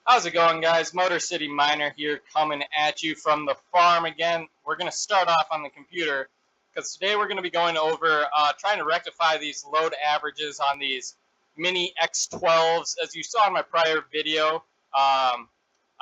How's it going, guys? Motor City Miner here, coming at you from the farm again. We're going to start off on the computer because today we're going to be going over trying to rectify these load averages on these mini X12s. As you saw in my prior video, I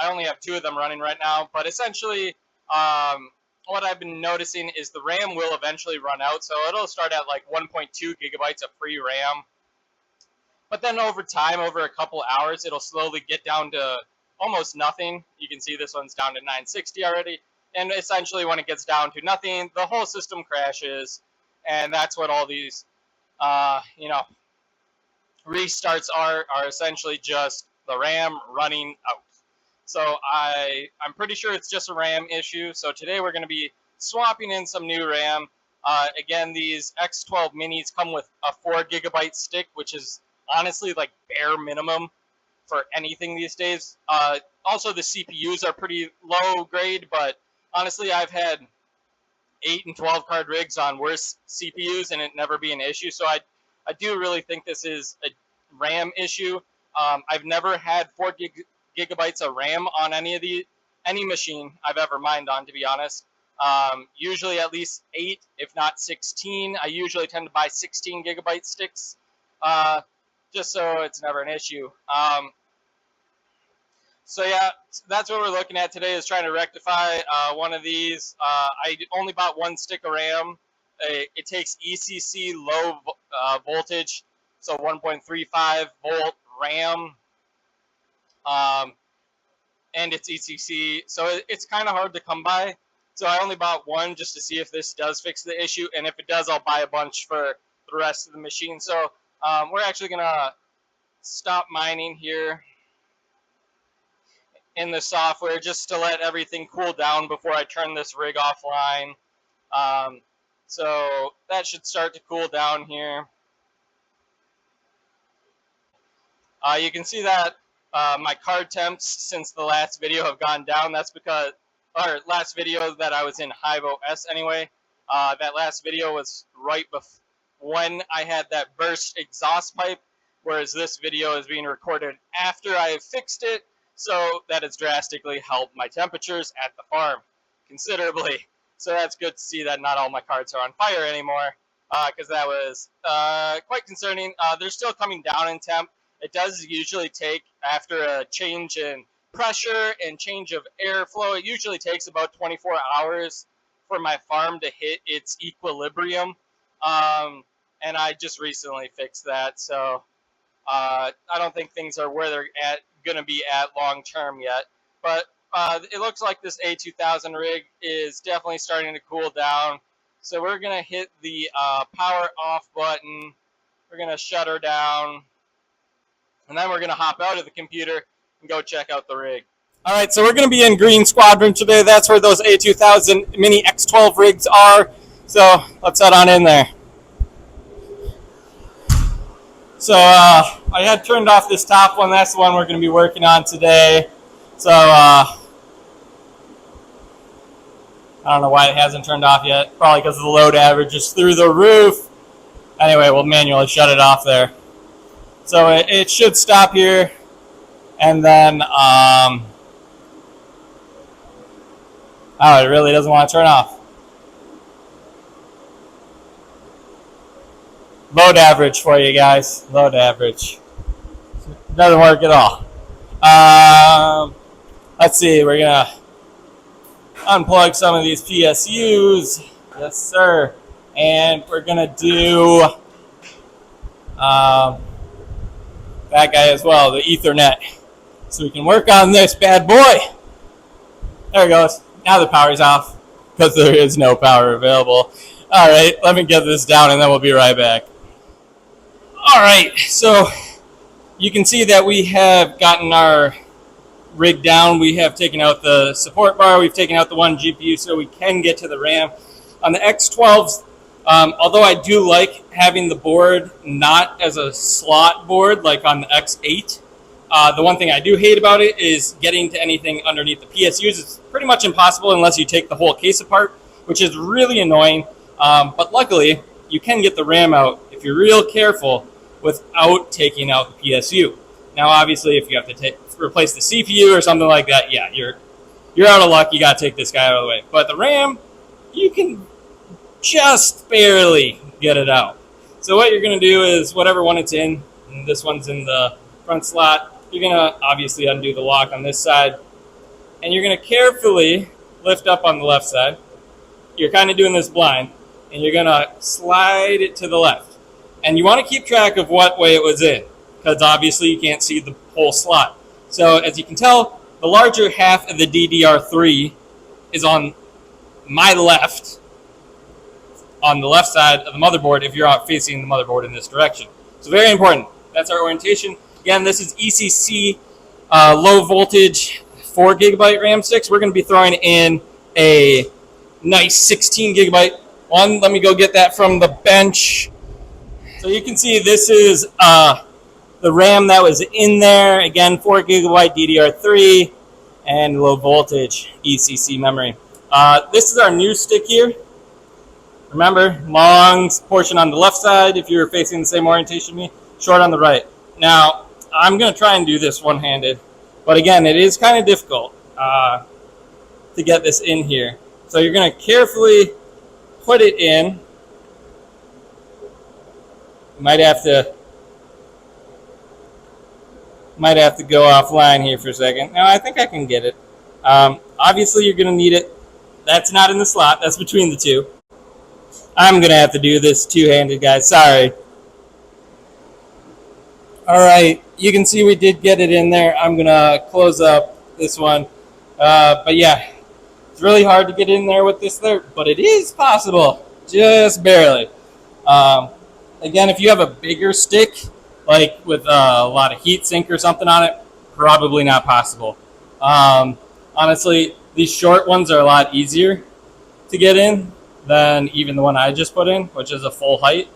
only have two of them running right now, but essentially what I've been noticing is the RAM will eventually run out, so it'll start at like 1.2 gigabytes of free RAM. But then over time, over a couple hours, it'll slowly get down to almost nothing. You can see this one's down to 960 already. And essentially when it gets down to nothing, the whole system crashes. And that's what all these, restarts are essentially just the RAM running out. So I'm pretty sure it's just a RAM issue. So today we're going to be swapping in some new RAM. Again, these X12 minis come with a 4 gigabyte stick, which is honestly like bare minimum for anything these days. Also, the CPUs are pretty low grade, but honestly, I've had 8 and 12 card rigs on worse CPUs and it never be an issue. So I do really think this is a RAM issue. I've never had 4 gigabytes of RAM on any machine I've ever mined on, to be honest. Usually at least 8, if not 16. I usually tend to buy 16 gigabyte sticks, just so it's never an issue. So yeah, that's what we're looking at today, is trying to rectify one of these. I only bought one stick of RAM. It takes ECC low voltage, so 1.35 volt RAM, and it's ECC, so it's kind of hard to come by. So I only bought one just to see if this does fix the issue, and if it does, I'll buy a bunch for the rest of the machine. So we're actually gonna stop mining here in the software just to let everything cool down before I turn this rig offline. So that should start to cool down here. You can see that my card temps since the last video have gone down. That's because, or last video that I was in HiveOS anyway. That last video was right when I had that burst exhaust pipe, whereas this video is being recorded after I have fixed it, so that has drastically helped my temperatures at the farm considerably. So that's good to see that not all my cards are on fire anymore, because that was quite concerning. They're still coming down in temp. It does usually take, after a change in pressure and change of airflow, it usually takes about 24 hours for my farm to hit its equilibrium. And I just recently fixed that, so I don't think things are where they're going to be at long term yet. But it looks like this A2000 rig is definitely starting to cool down. So we're going to hit the power off button. We're going to shut her down. And then we're going to hop out of the computer and go check out the rig. All right, so we're going to be in Green Squadron today. That's where those A2000 Mini X12 rigs are. So let's head on in there. So I had turned off this top one. That's the one we're going to be working on today. So I don't know why it hasn't turned off yet. Probably because the load average is through the roof. Anyway, we'll manually shut it off there. So it should stop here, and then oh, it really doesn't want to turn off. Load average for you guys. Load average. Doesn't work at all. Let's see. We're gonna unplug some of these PSUs. Yes, sir. And we're gonna do that guy as well, the Ethernet, so we can work on this bad boy. There it goes. Now the power's off because there is no power available. All right, let me get this down and then we'll be right back. All right, so you can see that we have gotten our rig down. We have taken out the support bar. We've taken out the one GPU so we can get to the RAM. On the X12s, although I do like having the board not as a slot board like on the X8, the one thing I do hate about it is getting to anything underneath the PSUs. It's pretty much impossible unless you take the whole case apart, which is really annoying. But luckily, you can get the RAM out if you're real careful without taking out the PSU. Now, obviously, if you have to replace the CPU or something like that, yeah, you're out of luck. You got to take this guy out of the way. But the RAM, you can just barely get it out. So what you're going to do is whatever one it's in, and this one's in the front slot, you're going to obviously undo the lock on this side, and you're going to carefully lift up on the left side. You're kind of doing this blind, and you're going to slide it to the left. And you want to keep track of what way it was in, because obviously you can't see the whole slot. So as you can tell, the larger half of the DDR3 is on my left, on the left side of the motherboard if you're out facing the motherboard in this direction. So very important. That's our orientation. Again, this is ECC low voltage 4 gigabyte RAM sticks. We're going to be throwing in a nice 16 gigabyte one. Let me go get that from the bench. So you can see this is the RAM that was in there. Again, 4 gigabyte DDR3 and low voltage ECC memory. This is our new stick here. Remember, long portion on the left side if you're facing the same orientation as me, short on the right. Now, I'm going to try and do this one-handed, but again, it is kind of difficult to get this in here. So you're going to carefully put it in. You might have to go offline here for a second. No, I think I can get it. Obviously, you're going to need it. That's not in the slot. That's between the two. I'm going to have to do this two-handed, guys. Sorry. All right. You can see we did get it in there. I'm going to close up this one. But yeah, it's really hard to get in there with this there, but it is possible. Just barely. Again, if you have a bigger stick, like with a lot of heat sink or something on it, probably not possible. Honestly, these short ones are a lot easier to get in than even the one I just put in, which is a full height.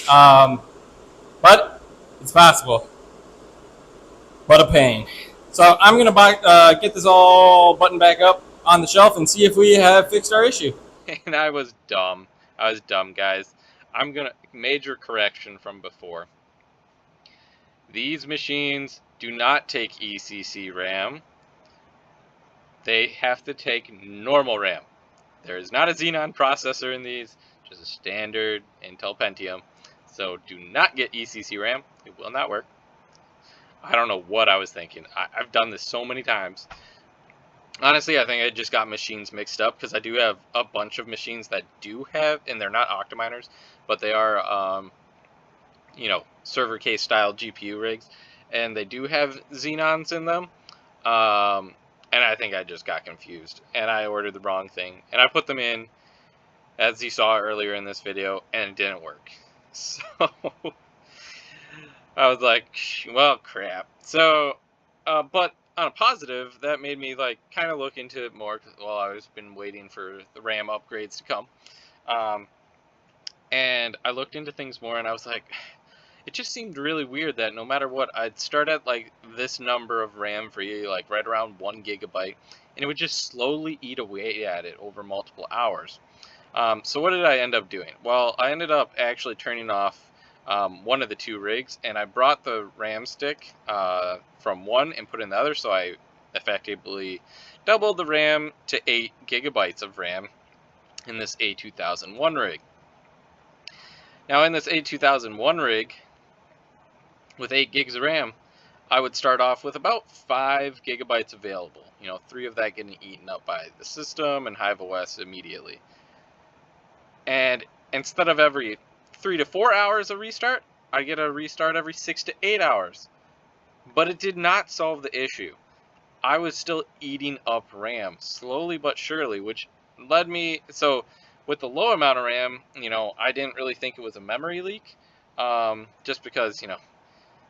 But it's possible. But a pain. So I'm going to get this all buttoned back up on the shelf and see if we have fixed our issue. And I was dumb. Guys. I'm going to major correction from before. These machines do not take ECC RAM. They have to take normal RAM. There is not a Xenon processor in these, just a standard Intel Pentium. So do not get ECC RAM. It will not work. I don't know what I was thinking. I've done this so many times. Honestly, I think I just got machines mixed up because I do have a bunch of machines that do have, and they're not Octaminers, but they are, server case style GPU rigs, and they do have Xenons in them. And I think I just got confused, and I ordered the wrong thing, and I put them in, as you saw earlier in this video, and it didn't work. So I was like, well, crap. So, but on a positive, that made me kind of look into it more, because I've been waiting for the RAM upgrades to come. And I looked into things more, and I was like, it just seemed really weird that no matter what, I'd start at this number of RAM free, right around 1 gigabyte, and it would just slowly eat away at it over multiple hours. So what did I end up doing? Well, I ended up actually turning off one of the two rigs, and I brought the RAM stick from one and put it in the other, so I effectively doubled the RAM to 8 gigabytes of RAM in this A2001 rig. Now in this A2001 rig, with 8 gigs of RAM, I would start off with about 5 gigabytes available. 3 of that getting eaten up by the system and HiveOS immediately. And instead of every 3 to 4 hours of restart, I get a restart every 6 to 8 hours. But it did not solve the issue. I was still eating up RAM, slowly but surely, which led me... So, with the low amount of RAM, I didn't really think it was a memory leak. Just because,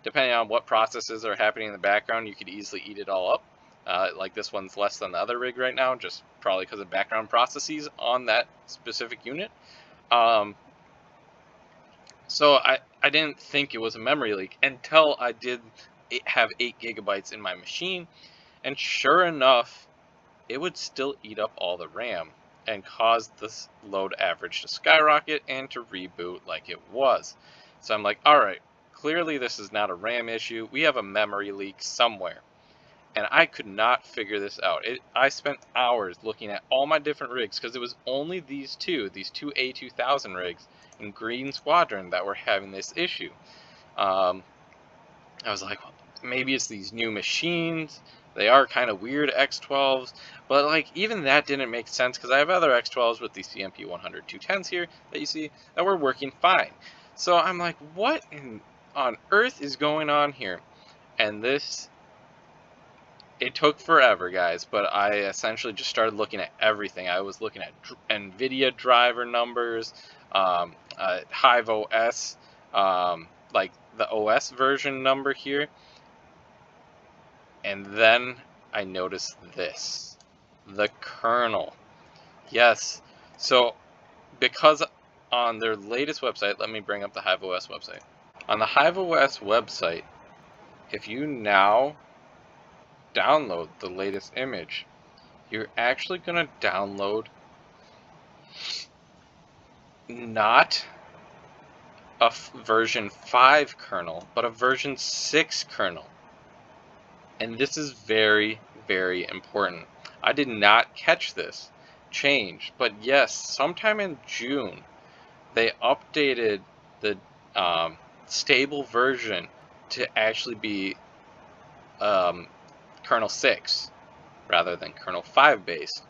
depending on what processes are happening in the background, you could easily eat it all up. Like this one's less than the other rig right now, just probably because of background processes on that specific unit. So I didn't think it was a memory leak until I did have 8 gigabytes in my machine, and sure enough, it would still eat up all the RAM and cause this load average to skyrocket and to reboot like it was. So I'm like, alright, clearly this is not a RAM issue, we have a memory leak somewhere. and I could not figure this out. I spent hours looking at all my different rigs because it was only these two A2000 rigs in Green Squadron that were having this issue. I was like, well, maybe it's these new machines. They are kind of weird X12s, but like even that didn't make sense because I have other X12s with these CMP 100 210s here that you see that were working fine. So I'm like, what on earth is going on here? And it took forever, guys, but I essentially just started looking at everything. I was looking at NVIDIA driver numbers, HiveOS, like the OS version number here. And then I noticed this, the kernel. Yes, so because on their latest website, let me bring up the HiveOS website. On the HiveOS website, if you now download the latest image, you're actually going to download not a version 5 kernel, but a version 6 kernel. And this is very, very important. I did not catch this change, but yes, sometime in June, they updated the stable version to actually be kernel 6 rather than kernel 5 based.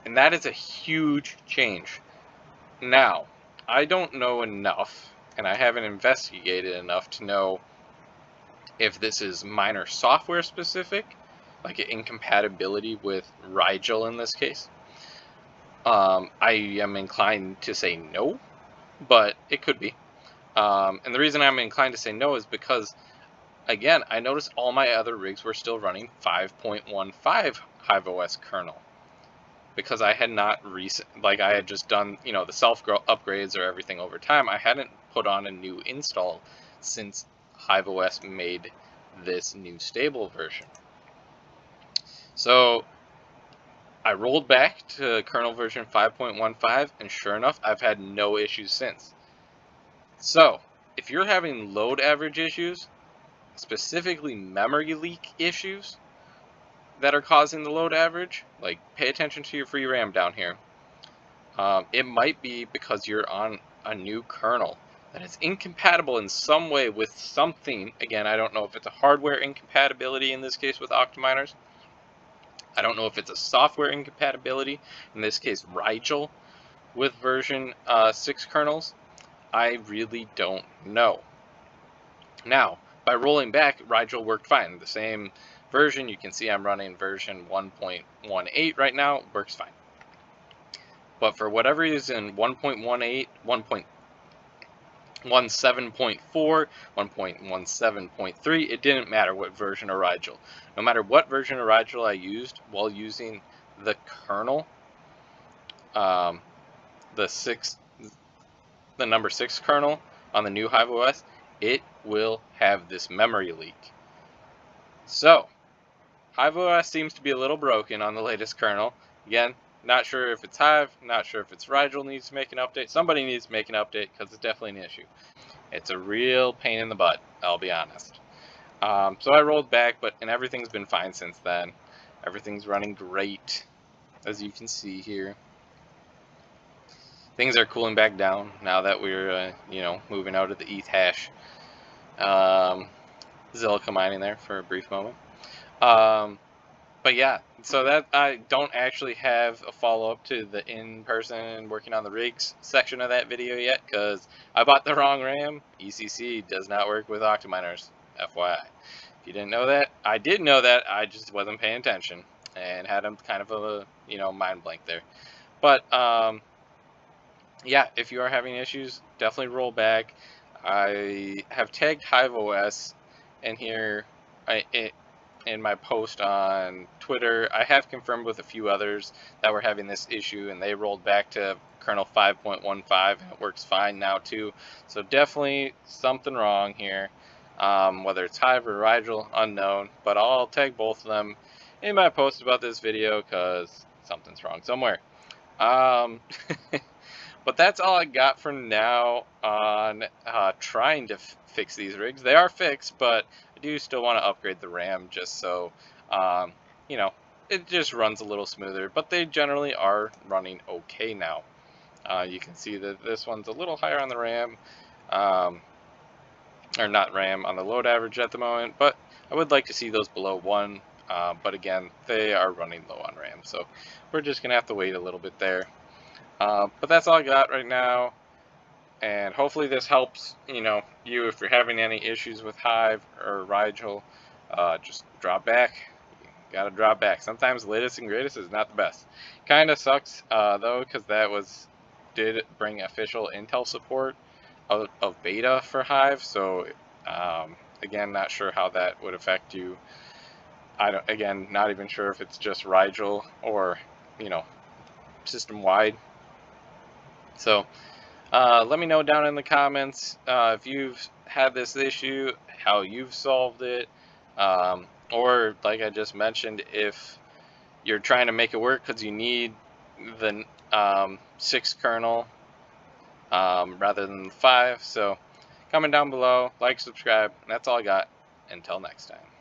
And that is a huge change. Now, I don't know enough, and I haven't investigated enough to know if this is minor software specific, like an incompatibility with Rigel in this case. I am inclined to say no, but it could be. And the reason I'm inclined to say no is because, again, I noticed all my other rigs were still running 5.15 HiveOS kernel. Because I had not I had just done, the self upgrades or everything over time. I hadn't put on a new install since HiveOS made this new stable version. So I rolled back to kernel version 5.15, and sure enough, I've had no issues since. So if you're having load average issues, specifically memory leak issues that are causing the load average, like pay attention to your free RAM down here. It might be because you're on a new kernel that is incompatible in some way with something. Again, I don't know if it's a hardware incompatibility in this case with Octaminers. I don't know if it's a software incompatibility, in this case Rigel, with version 6 kernels. I really don't know. Now, by rolling back, Rigel worked fine. The same version, you can see I'm running version 1.18 right now, works fine. But for whatever reason, 1.18, 1.17.4, 1.17.3, it didn't matter what version of Rigel. No matter what version of Rigel I used while using the kernel, the number 6 kernel on the new HiveOS, it will have this memory leak. So, HiveOS seems to be a little broken on the latest kernel. Again, not sure if it's Hive, not sure if it's Rigel needs to make an update. Somebody needs to make an update because it's definitely an issue. It's a real pain in the butt, I'll be honest. So I rolled back, and everything's been fine since then. Everything's running great, as you can see here. Things are cooling back down now that we're, moving out of the ETH hash. Zilliqa mining there for a brief moment. But yeah, so that I don't actually have a follow-up to the in-person working on the rigs section of that video yet, because I bought the wrong RAM. ECC does not work with Octaminers, FYI. If you didn't know that, I did know that, I just wasn't paying attention and had kind of a, mind blank there. But, yeah, if you are having issues, definitely roll back. I have tagged HiveOS in here in my post on Twitter. I have confirmed with a few others that were having this issue, and they rolled back to kernel 5.15, and it works fine now too. So definitely something wrong here. Whether it's Hive or Rigel, unknown, but I'll tag both of them in my post about this video because something's wrong somewhere. But that's all I got for now on trying to fix these rigs. They are fixed, but I do still want to upgrade the RAM just so, you know, it just runs a little smoother. But they generally are running okay now. You can see that this one's a little higher on the RAM, or not RAM, on the load average at the moment, but I would like to see those below 1. But again, they are running low on RAM, so we're just going to have to wait a little bit there. But that's all I got right now, and hopefully this helps, you if you're having any issues with Hive or Rigel. Just drop back. You gotta drop back. Sometimes latest and greatest is not the best. Kind of sucks, though, because that did bring official Intel support of beta for Hive, so again, not sure how that would affect you. Again, not even sure if it's just Rigel or, system-wide. So, let me know down in the comments if you've had this issue, how you've solved it, or like I just mentioned, if you're trying to make it work because you need the 6 kernel rather than the 5. So, comment down below, like, subscribe, and that's all I got. Until next time.